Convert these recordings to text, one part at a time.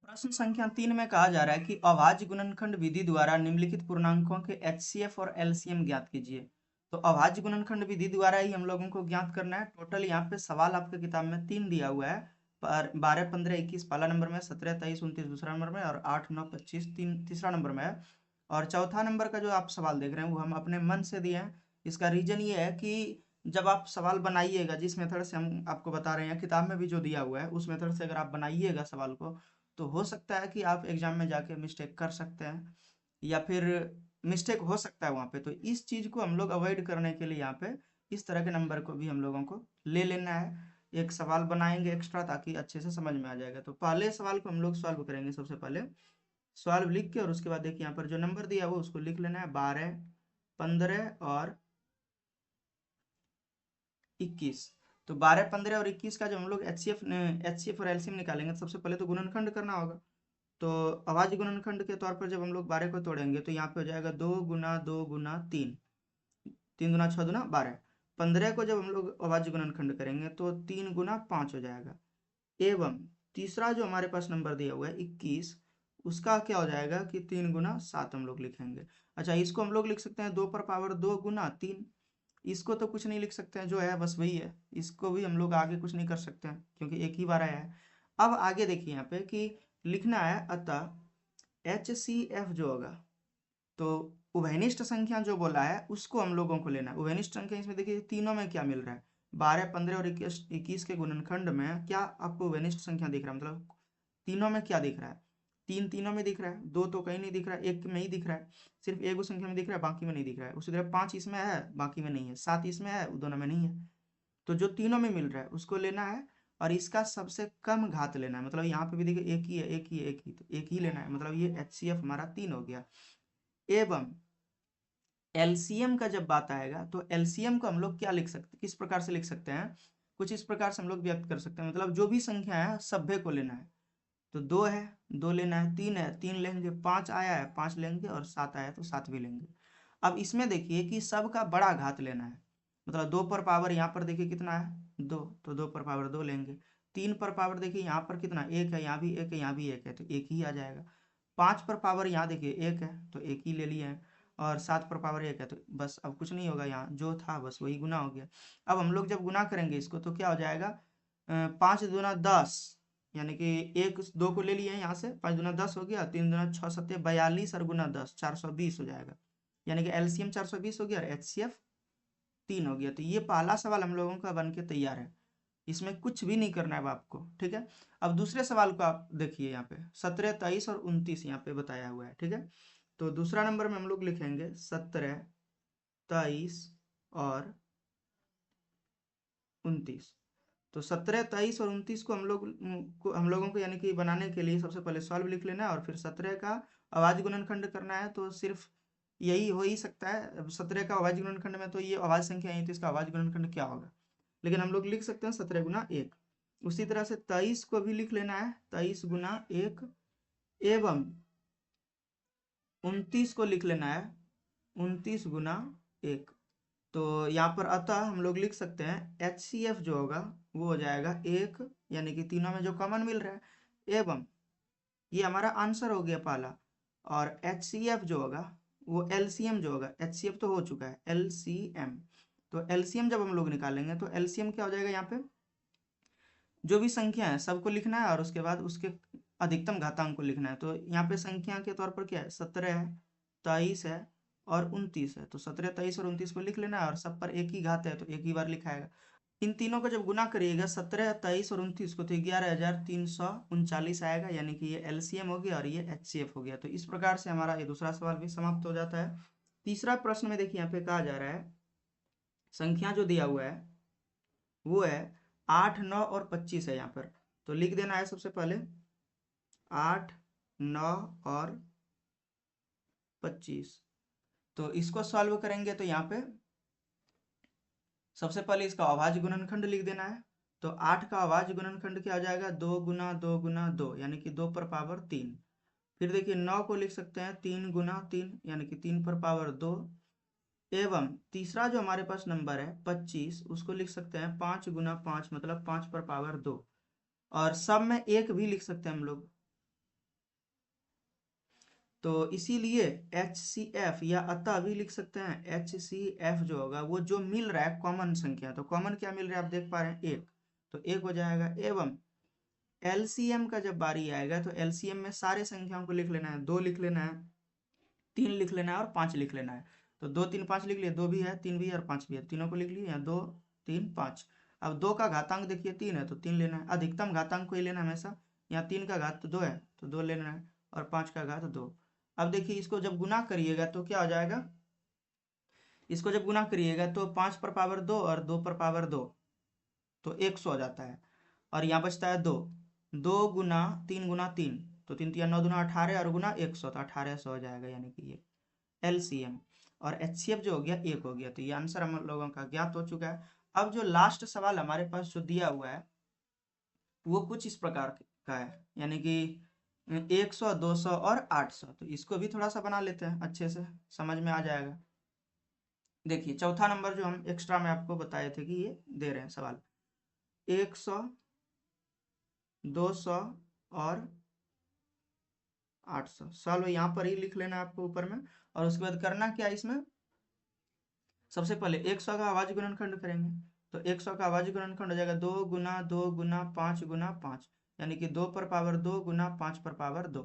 प्रश्न संख्या 3 में कहा जा रहा है कि अभाज्य गुणनखंड विधि द्वारा निम्नलिखित पूर्णांकों के एचसीएफ और एलसीएम ज्ञात कीजिए। तो अभाज्य गुणनखंड विधि द्वारा ही हम लोगों को ज्ञात करना है। टोटल यहाँ पे सवाल आपके किताब में 3 दिया हुआ है। 12, 15, 21 पहला नंबर में, 17, 23, 29 दूसरा नंबर में, और 8, 9, 25 तीसरा नंबर में है। और चौथा नंबर का जो आप सवाल देख रहे हैं वो हम अपने मन से दिए हैं। इसका रीजन ये है कि जब आप सवाल बनाइएगा, जिस मेथड से हम आपको बता रहे हैं, किताब में भी जो दिया हुआ है उस मेथड से अगर आप बनाइएगा सवाल को, तो हो सकता है कि आप एग्जाम में जाके मिस्टेक कर सकते हैं, या फिर मिस्टेक हो सकता है वहाँ पे। तो इस चीज़ को हम लोग अवॉइड करने के लिए यहाँ पे इस तरह के नंबर को भी हम लोगों को ले लेना है। एक सवाल बनाएंगे एक्स्ट्रा ताकि अच्छे से समझ में आ जाएगा। तो पहले सवाल को हम लोग सॉल्व करेंगे। सबसे पहले सॉल्व लिख के और उसके बाद देखिए यहाँ पर जो नंबर दिया हुआ उसको लिख लेना है, 12, 15 और 21। तो 12, 15 और 21 का जब हम लोग एचसीएफ और एलसीएम निकालेंगे तो सबसे पहले तो गुणनखंड करना होगा। तो अभाज्य गुणनखंड के तौर पर जब हम लोग 12 को तोड़ेंगे तो यहाँ पे हो जाएगा 2 गुना 2 गुना 3, 3 दुना 6 दुना 12। 15 को जब हम लोग अभाज्य गुणनखंड करेंगे तो 3 गुना 5 हो जाएगा। एवं तीसरा जो हमारे पास नंबर दिया हुआ है 21, उसका क्या हो जाएगा कि 3 गुना 7 हम लोग लिखेंगे। अच्छा, इसको हम लोग लिख सकते हैं 2 पर पावर 2 गुना 3। इसको तो कुछ नहीं लिख सकते हैं, जो है बस वही है। इसको भी हम लोग आगे कुछ नहीं कर सकते हैं क्योंकि एक ही बार आया है। अब आगे देखिए यहाँ पे कि लिखना है, अतः एच सी एफ जो होगा, तो उभयनिष्ठ संख्या जो बोला है उसको हम लोगों को लेना है। उभयनिष्ठ संख्या इसमें देखिए तीनों में क्या मिल रहा है, 12, 15 और 21 के गुणनखंड में क्या आपको उभयनिष्ठ संख्या दिख रहा है, मतलब तीनों में क्या दिख रहा है। तीन तीनों में दिख रहा है, दो तो कहीं नहीं दिख रहा है, एक में ही दिख रहा है। सिर्फ एक संख्या में दिख रहा है, बाकी में नहीं दिख रहा है। उसी तरह 5 इसमें है, बाकी में नहीं है। 7 इसमें है, दोनों में नहीं है। तो जो तीनों में मिल रहा है उसको लेना है, और इसका सबसे कम घात लेना है। मतलब यहाँ पे भी देखिए एक ही है, एक ही है, एक ही, तो एक ही लेना है। मतलब ये एचसीएफ हमारा 3 हो गया। एवं एलसीएम का जब बात आएगा तो एलसीएम को हम लोग क्या लिख सकते, किस प्रकार से लिख सकते हैं, कुछ इस प्रकार से हम लोग व्यक्त कर सकते हैं। मतलब जो भी संख्या है सभ्य को लेना है। तो 2 है, 2 लेना है, 3 है, 3 लेंगे, 5 आया है, 5 लेंगे, और 7 आया है तो 7 भी लेंगे। अब इसमें देखिए कि सब का बड़ा घात लेना है। मतलब 2 पर पावर यहाँ पर देखिए कितना है 2, तो 2 पर पावर 2 लेंगे। 3 पर पावर देखिए यहाँ पर कितना 1 है, यहाँ भी 1 है, यहाँ भी 1 है, तो 1 ही आ जाएगा। 5 पर पावर यहाँ देखिए 1 है तो 1 ही ले लिए हैं। और 7 पर पावर 1 है, तो बस अब कुछ नहीं होगा, यहाँ जो था बस वही गुना हो गया। अब हम लोग जब गुना करेंगे इसको तो क्या हो जाएगा, 5 दूना 10, यानी कि एक 2 को ले लिए हैं यहाँ से, 5 दूना 10 हो गया, 3 दूना 6 सत्ते 42 और गुना 10 420 हो जाएगा। यानी कि एलसीएम 420 हो गया और एचसीएफ 3 हो गया। तो ये पहला सवाल हम लोगों का बन के तैयार है। इसमें कुछ भी नहीं करना है अब आपको, ठीक है। अब दूसरे सवाल को आप देखिए, यहाँ पे 17, 23 और 29 यहाँ पे बताया हुआ है, ठीक है। तो दूसरा नंबर में हम लोग लिखेंगे 17, 23 और 29। तो 17, 23 और 29 को हम लोगों को यानी कि बनाने के लिए सबसे पहले सॉल्व लिख लेना है, और फिर 17 का अभाज्य गुणनखंड करना है। तो सिर्फ यही हो ही सकता है। अब 17 का अभाज्य गुणनखंड में तो ये अभाज्य संख्या है, तो इसका अभाज्य गुणनखंड क्या होगा, लेकिन हम लोग लिख सकते हैं 17 गुना 1। उसी तरह से 23 को भी लिख लेना है, 23 गुना 1। एवं 29 को लिख लेना है 29 गुना 1। तो यहाँ पर अतः हम लोग लिख सकते हैं एच सी एफ जो होगा वो हो जाएगा 1, यानी कि तीनों में जो कॉमन मिल रहा है। एवं ये हमारा आंसर हो गया पहला। और एच सी एफ जो होगा वो एलसीएम जो होगा, एच सी एफ तो हो चुका है, एलसीएम। तो एलसीएम जब हम लोग निकालेंगे तो एलसीएम क्या हो जाएगा, यहाँ पे जो भी संख्या है सबको लिखना है और उसके बाद उसके अधिकतम घातांक को लिखना है। तो यहाँ पे संख्या के तौर पर क्या है, 17 है, 23 है और 29 है। तो 17, 23 और 29 को लिख लेना है, और सब पर एक ही घात है तो एक ही बार लिखाएगा। इन तीनों को जब गुना करिएगा 17, 23 और 29 को, तो 11,339 आएगा, यानी कि ये एलसीएम हो गया और ये एचसीएफ हो गया। तो इस प्रकार से हमारा ये दूसरा सवाल भी समाप्त हो जाता है। तीसरा प्रश्न में देखिए यहाँ पे कहा जा रहा है, संख्या जो दिया हुआ है वो है 8, 9 और 25 है यहाँ पर। तो लिख देना है सबसे पहले 8, 9 और 25। तो इसको सॉल्व करेंगे तो यहाँ पे सबसे पहले इसका अभाज्य गुणनखंड लिख देना है। तो 8 का अभाज्य गुणनखंड क्या हो जाएगा, 2 गुना 2 गुना 2, यानी कि 2 पर पावर 3। फिर देखिए 9 को लिख सकते हैं 3 गुना 3, यानी कि 3 पर पावर 2। एवं तीसरा जो हमारे पास नंबर है 25, उसको लिख सकते हैं 5 गुना 5, मतलब 5 पर पावर 2। और सब में एक भी लिख सकते हैं हम लोग, तो इसीलिए HCF या अतः भी लिख सकते हैं। HCF जो होगा वो जो मिल रहा है कॉमन संख्या, तो कॉमन क्या मिल रहा है आप देख पा रहे हैं, एक, तो एक हो जाएगा। एवं LCM का जब बारी आएगा तो LCM में सारे संख्याओं को लिख लेना है, 2 लिख लेना है, 3 लिख लेना है और 5 लिख लेना है। तो 2 3 5 लिख लिए, 2 भी है, 3 भी है और 5 भी है, तीनों को लिख लिए, यहाँ 2 3 5। अब 2 का घातांक देखिए 3 है तो 3 लेना है, अधिकतम घातांक को ही लेना है हमेशा। यहाँ 3 का घात 2 है तो 2 लेना है, और 5 का घात 2। अब देखिए इसको जब गुना करिएगा तो क्या हो जाएगा, इसको जब गुना करिएगा तो 5 पर पावर 2 और 2 पर पावर 2, तो 100 हो जाता है। और यहाँ बचता है 2, 2 गुना 3 गुना 3, तो 3 3 9 दूना 18 और गुना 100, तो 1800 हो जाएगा, यानी कि ये LCM। और HCF जो हो गया 1 हो गया, तो ये आंसर हम लोगों का ज्ञात हो चुका है। अब जो लास्ट सवाल हमारे पास जो दिया हुआ है वो कुछ इस प्रकार का है, यानी कि 100 200 और 800, तो इसको भी थोड़ा सा बना लेते हैं, अच्छे से समझ में आ जाएगा। देखिए चौथा नंबर जो हम एक्स्ट्रा में आपको बताए थे कि ये दे रहे हैं सवाल, 100 200 और 800, सॉल्व यहाँ पर ही लिख लेना है आपको ऊपर में। और उसके बाद करना क्या है इसमें, सबसे पहले 100 का अभाज्य गुणनखंड करेंगे। तो 100 का अभाज्य गुणनखंड हो जाएगा 2 गुना 2 गुना 5 गुना 5, यानी कि 2 पर पावर 2 गुना 5 पर पावर 2,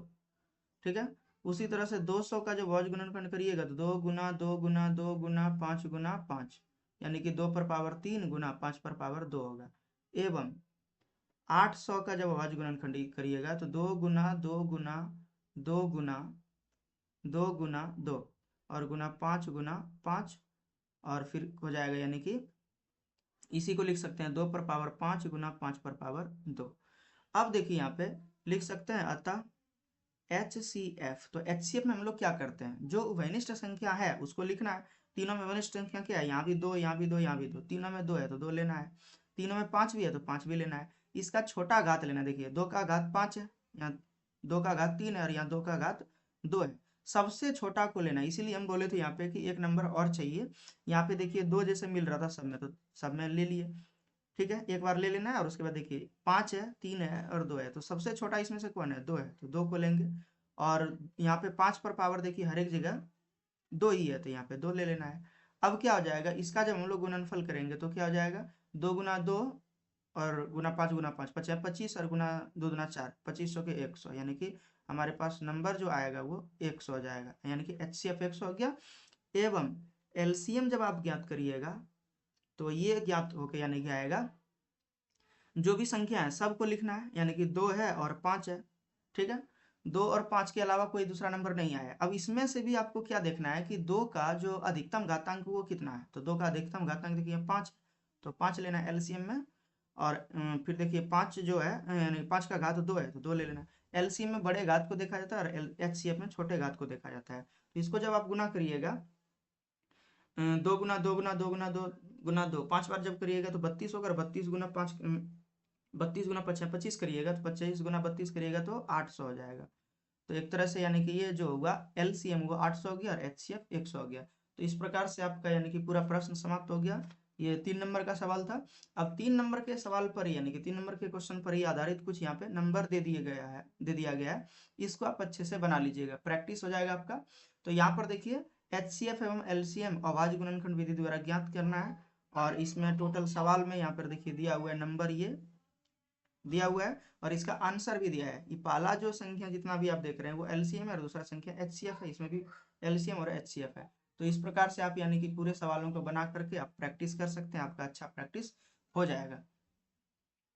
ठीक है। उसी तरह से 200 का जब अभाज्य गुणनखंड करिएगा तो 2 गुना 2 गुना 2 गुना 5 गुना 5, यानी कि 2 पर पावर 3 गुना 5 पर पावर 2 होगा। एवं 800 का जब अभाज्य गुणनखंड करिएगा तो 2 गुना 2 गुना 2 गुना 2 गुना 2 और गुना 5 गुना 5, और फिर हो जाएगा, यानी कि इसी को लिख सकते हैं 2 पर पावर 5 गुना 5 पर पावर 2। अब देखिए यहाँ पे लिख सकते हैं अतः HCF, तो HCF में हम लोग क्या करते हैं, जो वैनिष्ठ संख्या है उसको लिखना है। तीनों में वैनिष्ठ संख्या क्या है, यहाँ भी 2 यहाँ भी 2 यहाँ भी 2, तीनों में 2 है तो 2 लेना है, तीनों में 5 भी है तो 5 भी लेना है। इसका छोटा घात लेना है, देखिए 2 का घात 5 है, यहाँ 2 का घात 3 है और यहाँ 2 का घात 2 है, सबसे छोटा को लेना है। इसीलिए हम बोले थे यहाँ पे कि एक नंबर और चाहिए। यहाँ पे देखिए 2 जैसे मिल रहा था सब में, तो सब में ले लिए, ठीक है, एक बार ले लेना है। और उसके बाद देखिए 5 है 3 है और 2 है, तो सबसे छोटा इसमें से कौन है, 2 है, तो 2 को लेंगे। और यहाँ पे 5 पर पावर देखिए हर एक जगह 2 ही है, तो यहाँ पे 2 ले लेना है। अब क्या हो जाएगा, इसका जब हम लोग गुणनफल करेंगे तो क्या हो जाएगा, 2 गुना 2 और गुना 5 पचा 25 और गुना 2 गुना 4, 2500 के 100, यानी कि हमारे पास नंबर जो आएगा वो 100 हो जाएगा, यानी कि HCF 100 हो गया। एवं LCM जब आप ज्ञात करिएगा तो ये ज्ञात होके यानी कि आएगा, जो भी संख्या है सबको लिखना है, यानी कि 2 है और 5 है, ठीक है। 2 और 5 के अलावा कोई दूसरा नंबर नहीं आया। अब इसमें से भी आपको क्या देखना है कि 2 का जो अधिकतम घातांक वो कितना है, तो 2 का अधिकतम घातांक देखिए 5, तो 5 लेना है LCM में। और फिर देखिए 5 जो है यानी 5 का घात 2 है तो 2 ले लेना है। LCM में बड़े घात को देखा जाता है और HCF में छोटे घात को देखा जाता है। तो इसको जब आप गुना करिएगा, 2 गुना 2 गुना 2 गुना 2 गुना 2 5 बार जब करिएगा तो 32 होगा, 32 गुना 5 32 गुना 25 करिएगा तो 25 गुना 32 करिएगा तो 800 हो जाएगा। तो एक तरह से यानी कि ये जो होगा LCM वो 800 हो गया और HCF 100 हो गया। तो इस प्रकार से आपका यानी कि पूरा प्रश्न समाप्त हो गया। ये 3 नंबर का सवाल था। अब 3 नंबर के सवाल पर ही यानी कि 3 नंबर के क्वेश्चन पर ही आधारित कुछ यहाँ पे नंबर दे दिया गया है। इसको आप अच्छे से बना लीजिएगा, प्रैक्टिस हो जाएगा आपका। तो यहाँ पर देखिए HCF एवं LCM अभाज्य गुणनखंड विधि द्वारा ज्ञात करना है। और इसमें टोटल सवाल में यहाँ पर देखिए दिया हुआ है नंबर, ये दिया हुआ है और इसका आंसर भी दिया है। ये पहला जो संख्या जितना भी आप देख रहे हैं वो LCM है और दूसरा संख्या HCF है, इसमें भी LCM और HCF है। तो इस प्रकार से आप यानी कि पूरे सवालों को बना करके आप प्रैक्टिस कर सकते हैं, आपका अच्छा प्रैक्टिस हो जाएगा।